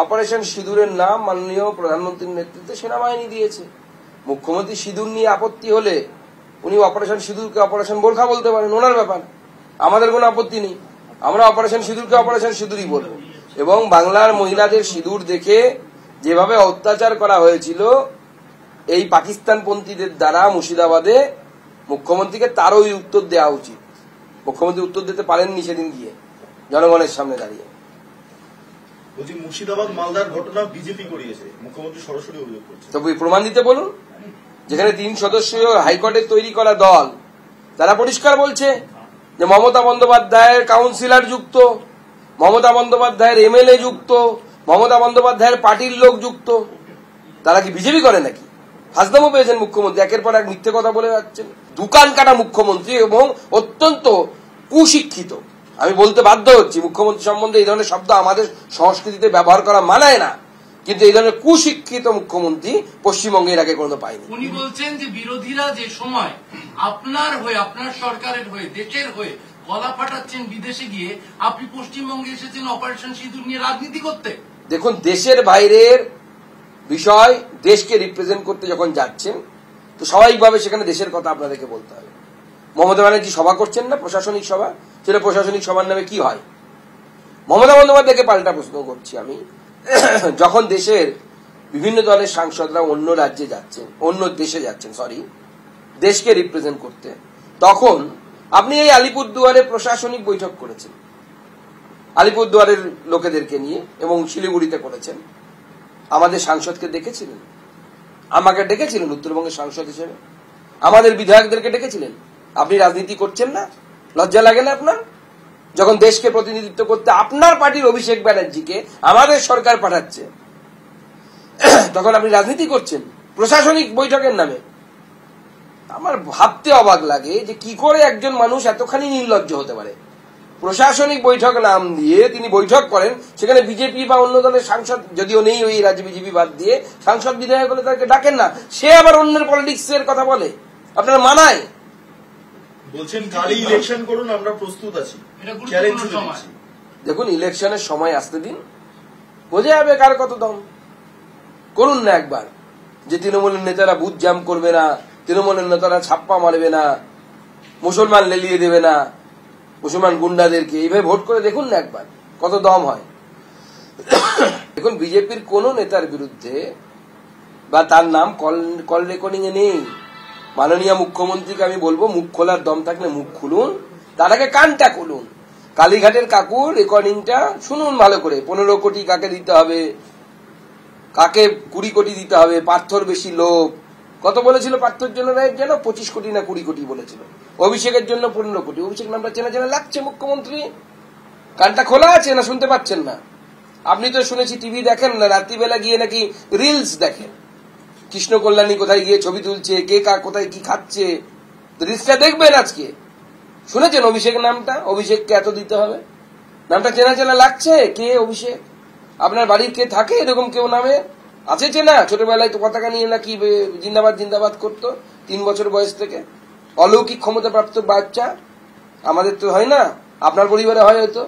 Operation সিঁদুরের নাম মাননীয় প্রধানমন্ত্রীর নেতৃত্বে সেনাবাহিনী দিয়েছে। মুখ্যমন্ত্রী সিঁদুর নিয়ে আপত্তি হলে উনি অপারেশন সিঁদুরকে অপারেশন বোরখা বলতে পারেন, ওনার ব্যাপার, আমাদের কোনো আপত্তি নেই। আমরা অপারেশন সিঁদুরকে অপারেশন সিঁদুরই বলবো। এবং বাংলার মহিলাদের সিঁদুর দেখে যেভাবে অত্যাচার করা হয়েছিল এই পাকিস্তানপন্থীদের দ্বারা মুর্শিদাবাদে, মুখ্যমন্ত্রীকে তারও উত্তর দেওয়া উচিত। মুখ্যমন্ত্রী উত্তর দিতে পারেননি সেদিন গিয়ে জনগণের সামনে দাঁড়িয়ে। বলছি মুর্শিদাবাদ মালদার ঘটনা বিজেপি করিয়েছে, মুখ্যমন্ত্রী সরাসরি অভিযোগ করছে। তো প্রমাণ দিতে বলুন। যেখানে 3 সদস্যীয় হাইকোর্টের তৈরি করা দল, তারা পরিষ্কার বলছে যে মমতা বন্দ্যোপাধ্যায়ের কাউন্সিলর যুক্ত, মমতা বন্দ্যোপাধ্যায়ের এমএলএ যুক্ত, মমতা বন্দ্যোপাধ্যায়ের পার্টির লোক যুক্ত। তারা কি বিজেপি করে নাকি? হাসদামও পেয়েছেন মুখ্যমন্ত্রী, একের পর এক মিথ্যে কথা বলে যাচ্ছেন। দোকান কাটা মুখ্যমন্ত্রী এবং অত্যন্ত কুশিক্ষিত। আমি বলতে বাধ্য হচ্ছি, মুখ্যমন্ত্রী সম্বন্ধে এই ধরনের শব্দ আমাদের সংস্কৃতিতে ব্যবহার করা মানায় না, কিন্তু এই ধরনের কুশিক্ষিত মুখ্যমন্ত্রী পশ্চিমবঙ্গে এর আগে কোনো পায়নি। উনি বলছেন যে বিরোধীরা যে সময় আপনার হয়ে, আপনার সরকারের হয়ে, দেশের হয়ে গলা ফাটাচ্ছেন বিদেশে গিয়ে, আপনি পশ্চিমবঙ্গে এসেছেন অপারেশন সিঁদুর নিয়ে রাজনীতি করতে। দেখুন, দেশের বাইরের বিষয় দেশকে রিপ্রেজেন্ট করতে যখন যাচ্ছেন, তো স্বাভাবিকভাবে সেখানে দেশের কথা আপনাদেরকে বলতে হবে। মমতা ব্যানার্জি সভা করছেন না, প্রশাসনিক সভা, সেটা প্রশাসনিক সভার নামে কি হয়? মমতা বন্দ্যোপাধ্যায়কে পাল্টা প্রশ্ন করছি আমি, যখন দেশের বিভিন্ন দলের সাংসদরা অন্য রাজ্যে যাচ্ছেন, অন্য দেশে যাচ্ছেন, দেশকে রিপ্রেজেন্ট করতে, তখন আপনি এই আলিপুরদুয়ারে প্রশাসনিক বৈঠক করেছেন আলিপুরদুয়ারের লোকেদেরকে নিয়ে, এবং শিলিগুড়িতে করেছেন। আমাদের সাংসদকে ডেকেছিলেন, আমাকে ডেকেছিলেন উত্তরবঙ্গের সাংসদ হিসেবে, আমাদের বিধায়কদেরকে ডেকেছিলেন। আপনি রাজনীতি করছেন না? লজ্জা লাগে না আপনার? যখন দেশকে প্রতিনিধিত্ব করতে আপনার পার্টির অভিষেক ব্যানার্জিকে আমাদের সরকার পাঠাচ্ছে, তখন আপনি রাজনীতি করছেন প্রশাসনিক বৈঠকের নামে। আমার ভাবতে অবাক লাগে যে কি করে একজন মানুষ এতখানি নির্লজ্জ হতে পারে। প্রশাসনিক বৈঠক নাম দিয়ে তিনি বৈঠক করেন, সেখানে বিজেপি বা অন্য দলের সাংসদ, যদিও নেই ওই রাজ্য বিজেপি বাদ দিয়ে, সাংসদ বিধায়ক হলে তাকে ডাকেন না, সে আবার অন্যের পলিটিক্স এর কথা বলে। আপনারা মানায়? বলছেন কালই ইলেকশন করুন, আমরা প্রস্তুত আছি। দেখুন, ইলেকশনের সময় আসতে দিন, বোঝা যাবে কার কত দম। করুন না একবার, যে তৃণমূলের নেতারা বুথ জ্যাম করবে না, তৃণমূলের নেতারা ছাপ্পা মারবে না, মুসলমান লেলিয়ে দেবে না, মুসলমান গুন্ডাদেরকে, এইভাবে ভোট করে দেখুন না একবার কত দম হয়। দেখুন, বিজেপির কোন নেতার বিরুদ্ধে বা তার নাম কল রেকর্ডিং এ নেই। মাননীয় মুখ্যমন্ত্রীকে আমি বলবো, মুখ খোলার দম থাকলে মুখ খুলুন, তার আগে কানটা খুলুন। কালীঘাটের কাকুর রেকর্ডিংটা শুনুন ভালো করে। 15 কোটি কাকে দিতে হবে, কাকে 20 কোটি দিতে হবে, পার্থর বেশি লোক। কত বলেছিল পার্থর জন্য রায়? যেন 25 কোটি না 20 কোটি বলেছিল। অভিষেকের জন্য 15 কোটি। অভিষেক নামটা চেনা চেনা লাগছে মুখ্যমন্ত্রী? কানটা খোলা আছে না শুনতে পাচ্ছেন না? আপনি তো শুনেছি টিভি দেখেন না, রাত্রিবেলা গিয়ে নাকি রিলস দেখেন, কৃষ্ণ কল্যাণী কোথায় গিয়ে ছবি তুলছে, কে কার কোথায় কি খাচ্ছে, রিলসটা দেখবেন আজকে। শুনেছেন অভিষেক নামটা? অভিষেককে এত দিতে হবে? নামটা চেনা চেনা লাগছে? কে অভিষেক? আপনার বাড়ির কে থাকে এরকম কেউ নামে? আছে চেনা? ছোটবেলায় তো পতাকা নিয়ে নাকি জিন্দাবাদ জিন্দাবাদ করতো 3 বছর বয়স থেকে। অলৌকিক ক্ষমতাপ্রাপ্ত বাচ্চা। আমাদের তো হয় না, আপনার পরিবারে হয় হয়তো।